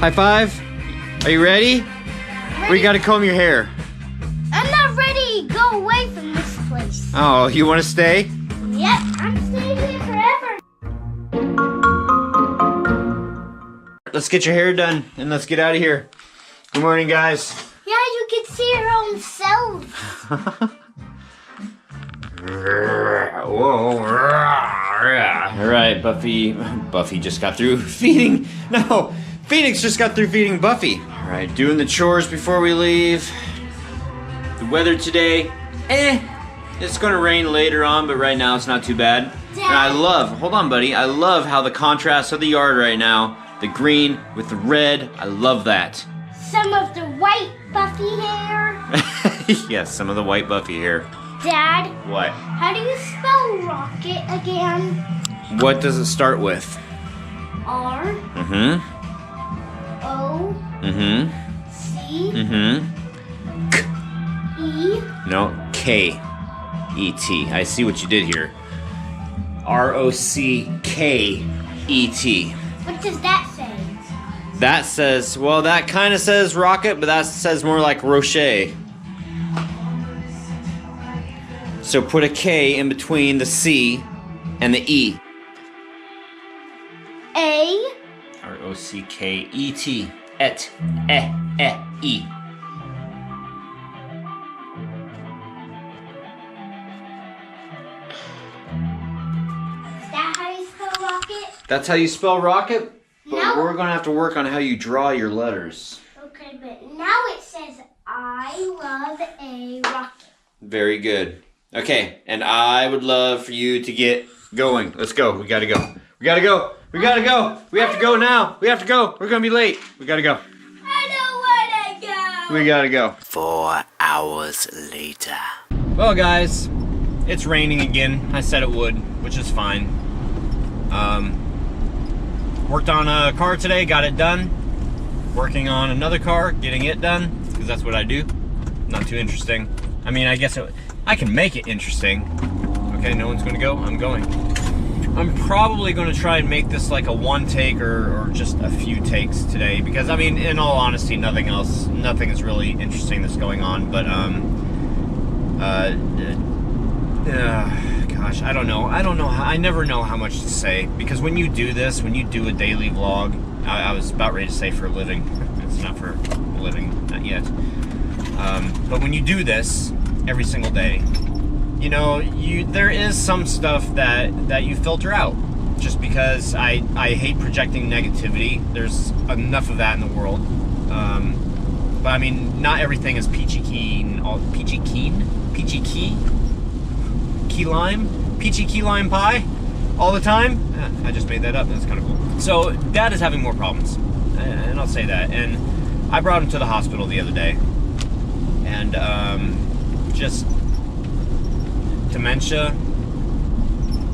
High five. Are you ready? Or you gotta comb your hair? I'm not ready. Go away from this place. Oh, you wanna stay? Yep, I'm staying here forever. Let's get your hair done and let's get out of here. Good morning, guys. Yeah, you can see your own self. Whoa. All right, Buffy just got through feeding. No, Phoenix just got through feeding Buffy. All right, doing the chores before we leave. The weather today, it's gonna rain later on, but right now it's not too bad. Dad. And I love, hold on, buddy. I love how the contrast of the yard right now, the green with the red, I love that. Some of the white Buffy hair. Yes, some of the white Buffy hair. Dad, What? how do you spell rocket again? What does it start with? R Mm-hmm. O Mm-hmm. C Mm-hmm. E. No, K-E-T. I see what you did here. R-O-C-K-E-T. What does that say? That says, well, that kind of says rocket, but that says more like Rocher. So put a K in between the C and the E. A. R-O-C-K-E-T. Et. E. Is that how you spell rocket? That's how you spell rocket? But No. we're going to have to work on how you draw your letters. Okay, but now it says I love a rocket. Very good. Okay, and I would love for you to get going. Let's go. We gotta go. We gotta go. We gotta go. We have to go now. We have to go. We're gonna be late. We gotta go. I don't want to go. We gotta go. 4 hours later. Well, guys, it's raining again. I said it would, which is fine. Worked on a car today, got it done. Working on another car, getting it done, because that's what I do. Not too interesting. I mean, I guess I can make it interesting. Okay, no one's gonna go, I'm going. I'm probably gonna try and make this like a one take or just a few takes today, because I mean, in all honesty, nothing is really interesting that's going on, but gosh, I don't know how, I never know how much to say, because when you do this, when you do a daily vlog, I was about ready to say for a living, it's not for a living, not yet, but when you do this every single day, you know, there is some stuff that you filter out, just because I hate projecting negativity. There's enough of that in the world, but I mean, not everything is peachy key lime pie all the time. I just made that up. That's kind of cool. So Dad is having more problems, and I'll say that. And I brought him to the hospital the other day, and just dementia,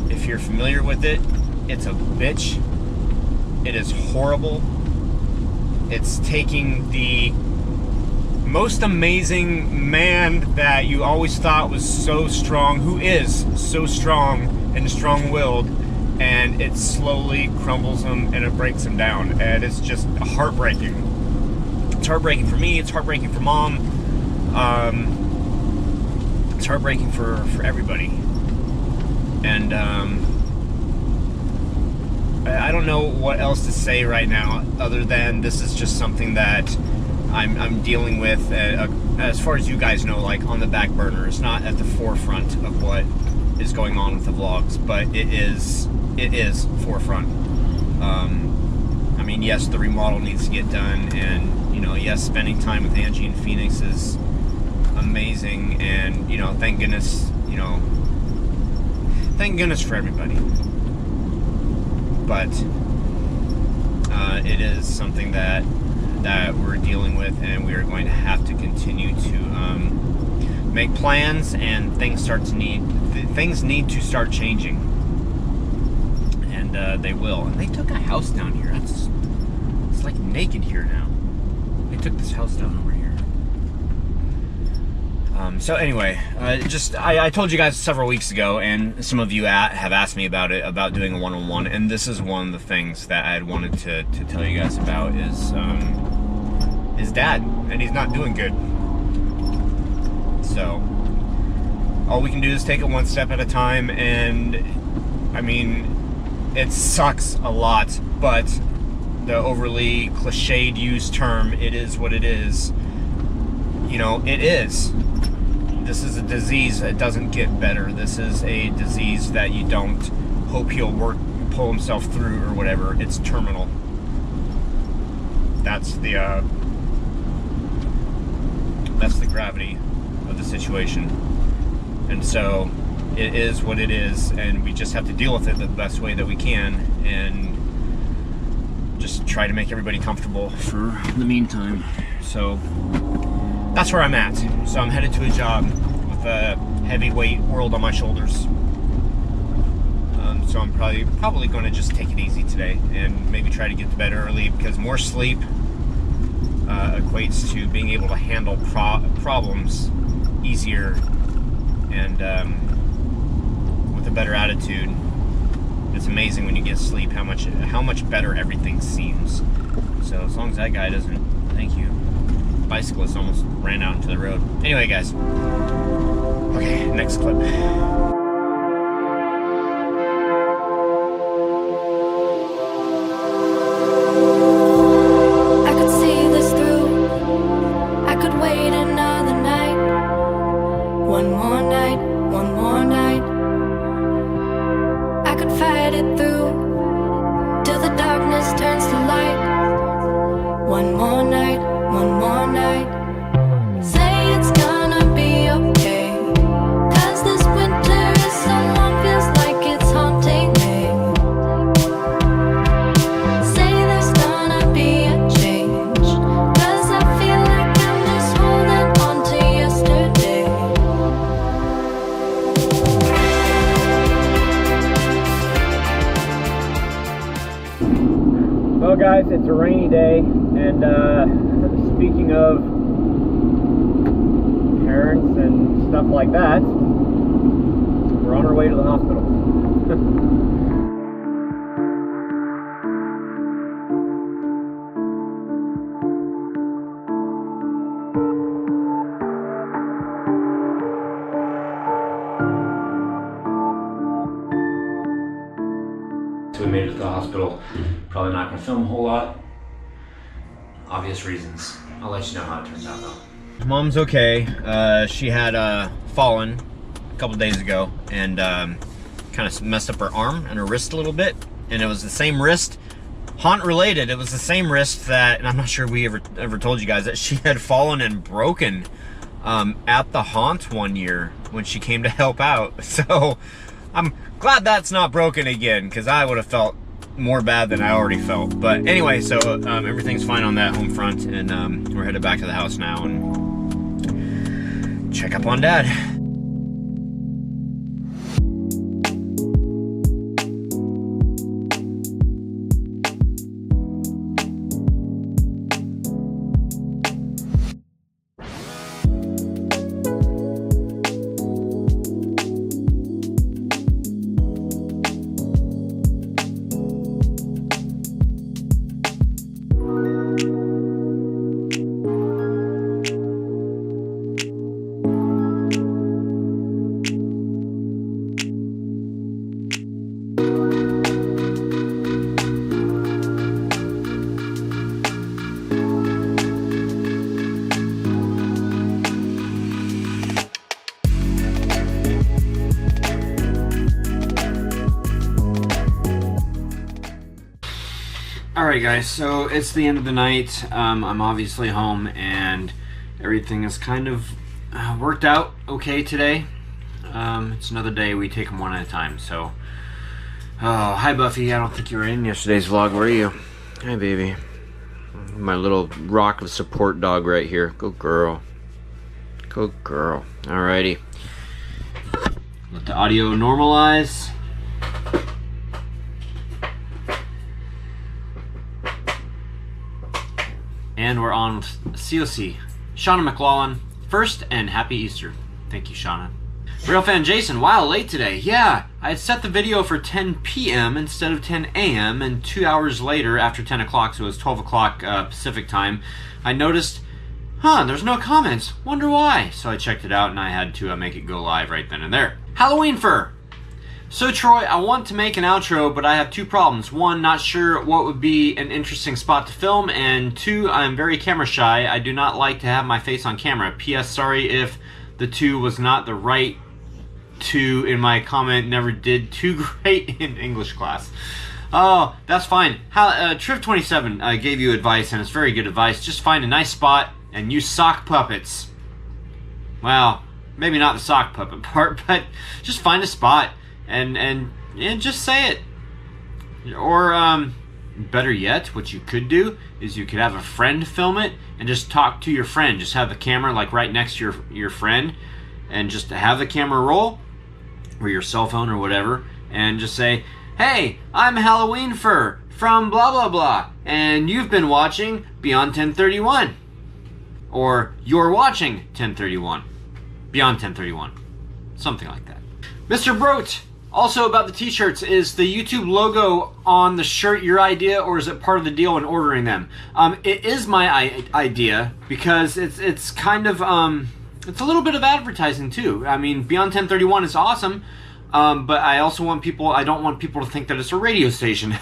if you're familiar with it, it's a bitch. It is horrible. It's taking the most amazing man that you always thought was so strong, who is so strong and strong-willed, and it slowly crumbles him and it breaks him down, and it's just heartbreaking. It's heartbreaking for me, it's heartbreaking for Mom, it's heartbreaking for everybody. And I don't know what else to say right now, other than this is just something that I'm dealing with, as far as you guys know, like on the back burner. It's not at the forefront of what is going on with the vlogs, but it is forefront. I mean, yes, the remodel needs to get done, and you know, yes, spending time with Angie and Phoenix is amazing, and you know, thank goodness, you know, thank goodness for everybody. But it is something that we're dealing with, and we are going to have to continue to make plans, and things need to start changing, and they will. And they took a house down here. It's like naked here now. They took this house down over here. So anyway, I told you guys several weeks ago, and some of you have asked me about it, about doing a one-on-one, and this is one of the things that I had wanted to tell you guys about is his dad, and he's not doing good. So all we can do is take it one step at a time, and I mean, it sucks a lot, but the overly cliched used term, it is what it is. You know, it is. This is a disease that doesn't get better. This is a disease that you don't hope he'll pull himself through or whatever. It's terminal. That's the gravity of the situation. And so it is what it is, and we just have to deal with it the best way that we can, and just try to make everybody comfortable for the meantime. So that's where I'm at. So I'm headed to a job with a heavyweight world on my shoulders. So I'm probably going to just take it easy today and maybe try to get to bed early, because more sleep equates to being able to handle problems easier and with a better attitude. It's amazing when you get sleep how much better everything seems. So as long as that guy doesn't, thank you. Bicyclist almost ran out into the road. Anyway, guys. Okay, next clip. I could see this through. I could wait another night. One more night, one more night. I could fight it through till the darkness turns to light. One more night, one more night. Say it's gonna be okay, 'cause this winter is so long, feels like it's haunting me. Say there's gonna be a change, 'cause I feel like I'm just holding on to yesterday. Well, guys, it's a rainy day, and speaking of parents and stuff like that, we're on our way to the hospital. So we made it to the hospital. Probably not gonna film a whole lot. Obvious reasons. I'll let you know how it turns out though. Mom's okay. She had fallen a couple days ago and kind of messed up her arm and her wrist a little bit. And it was the same wrist, haunt related. It was the same wrist that, and I'm not sure we ever told you guys, that she had fallen and broken at the haunt one year when she came to help out. So I'm glad that's not broken again, because I would have felt more bad than I already felt. But anyway, so everything's fine on that home front, and we're headed back to the house now and check up on Dad. Alright guys, so it's the end of the night. I'm obviously home and everything is kind of worked out okay today. It's another day, we take them one at a time. So, oh, hi Buffy, I don't think you were in yesterday's vlog, were you? Hi baby. My little rock of support dog right here. Go girl. Go girl. Alrighty. Let the audio normalize. And we're on with COC, Shauna McLaughlin, first, and happy Easter. Thank you, Shauna. Real fan Jason, wow, late today. Yeah, I had set the video for 10 p.m. instead of 10 a.m. and 2 hours later, after 10 o'clock, so it was 12 o'clock Pacific time, I noticed, there's no comments. Wonder why? So I checked it out and I had to make it go live right then and there. Halloween fur. So Troy, I want to make an outro, but I have two problems. One, not sure what would be an interesting spot to film, and two, I'm very camera shy. I do not like to have my face on camera. P.S. Sorry if the two was not the right two in my comment. Never did too great in English class. Oh, that's fine. Triv27 gave you advice, and it's very good advice. Just find a nice spot and use sock puppets. Well, maybe not the sock puppet part, but just find a spot and just say it. Or better yet, what you could do is you could have a friend film it and just talk to your friend. Just have the camera like right next to your friend, and just have the camera roll, or your cell phone or whatever, and just say, hey, I'm Halloween Fur from blah blah blah, and you've been watching Beyond 1031. Or you're watching 1031. Beyond 1031. Something like that. Mr. Brote, also about the t-shirts, is the YouTube logo on the shirt your idea, or is it part of the deal when ordering them? It is my idea, because it's kind of, it's a little bit of advertising too. I mean, Beyond 1031 is awesome, but I also want people, I don't want people to think that it's a radio station.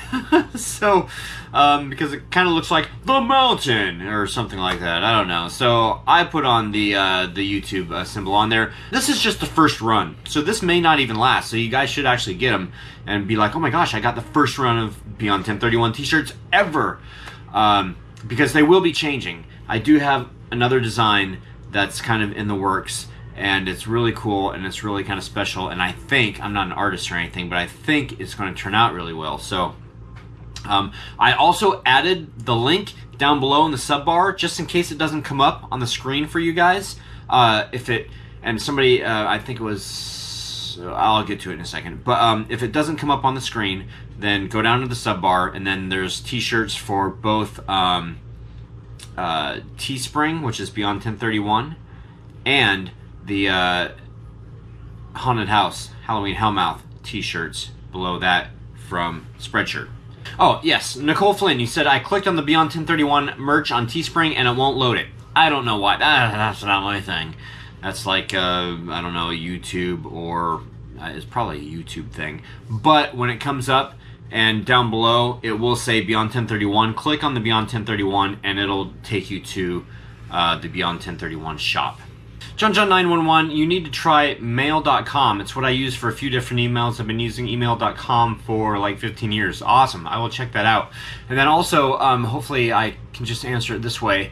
So, because it kind of looks like The Mountain or something like that. I don't know. So I put on the YouTube symbol on there. This is just the first run, so this may not even last. So you guys should actually get them and be like, oh my gosh, I got the first run of Beyond 1031 t-shirts ever. Because they will be changing. I do have another design that's kind of in the works, and it's really cool, and it's really kind of special, and I think, I'm not an artist or anything, but I think it's going to turn out really well. So I also added the link down below in the sub bar, just in case it doesn't come up on the screen for you guys. And somebody, I think it was, I'll get to it in a second, but if it doesn't come up on the screen, then go down to the sub bar, and then there's t-shirts for both Teespring, which is Beyond 1031, and the Haunted House Halloween Hellmouth t-shirts below that from Spreadshirt. Oh yes, Nicole Flynn, you said I clicked on the Beyond 1031 merch on Teespring and it won't load it. I don't know why. That's not my thing. That's like I don't know, YouTube, or it's probably a YouTube thing. But when it comes up and down below it will say Beyond 1031, click on the Beyond 1031 and it'll take you to the Beyond 1031 shop. John911, you need to try mail.com. It's what I use for a few different emails. I've been using email.com for like 15 years. Awesome. I will check that out. And then also, hopefully I can just answer it this way.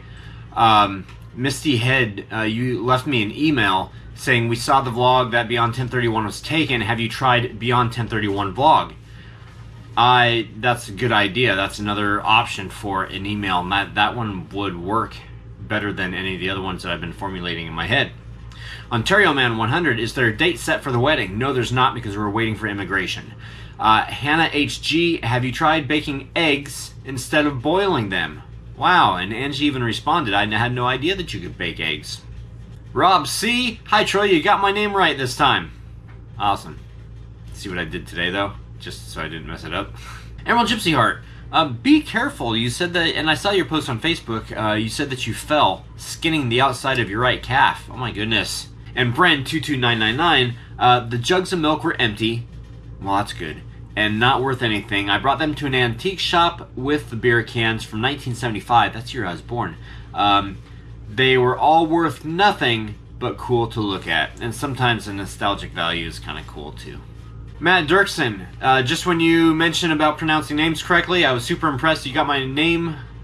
Misty Head, you left me an email saying, we saw the vlog that Beyond 1031 was taken. Have you tried Beyond 1031 vlog? That's a good idea. That's another option for an email. And that one would work better than any of the other ones that I've been formulating in my head. Ontario Man 100, is there a date set for the wedding? No, there's not, because we're waiting for immigration. Hannah HG, have you tried baking eggs instead of boiling them? Wow, and Angie even responded, I had no idea that you could bake eggs. Rob C, hi Troy, you got my name right this time. Awesome. See what I did today though? Just so I didn't mess it up. Emerald Gypsy Heart, be careful. You said that, and I saw your post on Facebook, you said that you fell, skinning the outside of your right calf. Oh my goodness. And Bren22999, the jugs of milk were empty. Well, that's good. And not worth anything. I brought them to an antique shop with the beer cans from 1975. That's the year I was born. They were all worth nothing, but cool to look at. And sometimes the nostalgic value is kind of cool too. Matt Dirksen, just when you mentioned about pronouncing names correctly, I was super impressed. You got my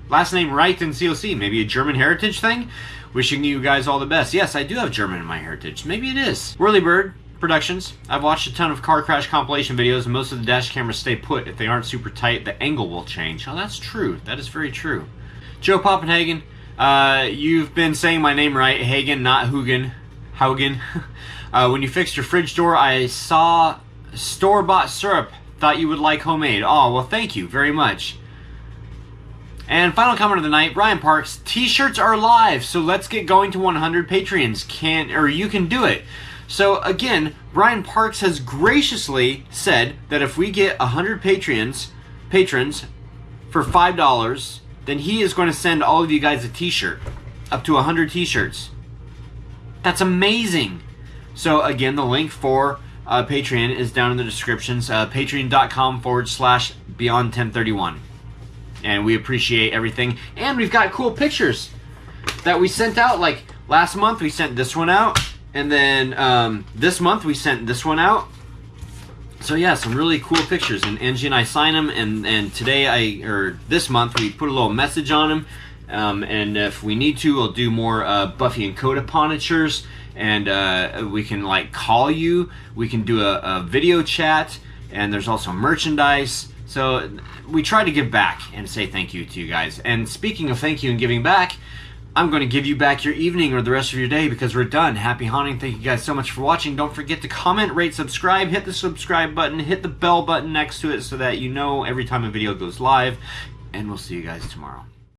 last name right in COC. Maybe a German heritage thing? Wishing you guys all the best. Yes, I do have German in my heritage. Maybe it is. Whirlybird Productions. I've watched a ton of car crash compilation videos, and most of the dash cameras stay put. If they aren't super tight, the angle will change. Oh, that's true. That is very true. Joe Poppenhagen, you've been saying my name right. Hagen, not Haugen. When you fixed your fridge door, I saw store-bought syrup. Thought you would like homemade. Oh, well, thank you very much. And final comment of the night, Brian Parks, t-shirts are live, so let's get going to 100 Patreons. You can do it. So again, Brian Parks has graciously said that if we get 100 patrons for $5, then he is going to send all of you guys a t-shirt. Up to 100 t-shirts. That's amazing. So again, the link for Patreon is down in the descriptions. Patreon.com/Beyond1031. And we appreciate everything. And we've got cool pictures that we sent out. Like last month we sent this one out. And then this month we sent this one out. So yeah, some really cool pictures. And Angie and I signed them. And today, this month, we put a little message on them. And if we need to, we'll do more Buffy and Coda punishers. And we can like call you. We can do a video chat. And there's also merchandise. So we try to give back and say thank you to you guys. And speaking of thank you and giving back, I'm going to give you back your evening or the rest of your day because we're done. Happy haunting. Thank you guys so much for watching. Don't forget to comment, rate, subscribe, hit the subscribe button, hit the bell button next to it so that you know every time a video goes live. And we'll see you guys tomorrow.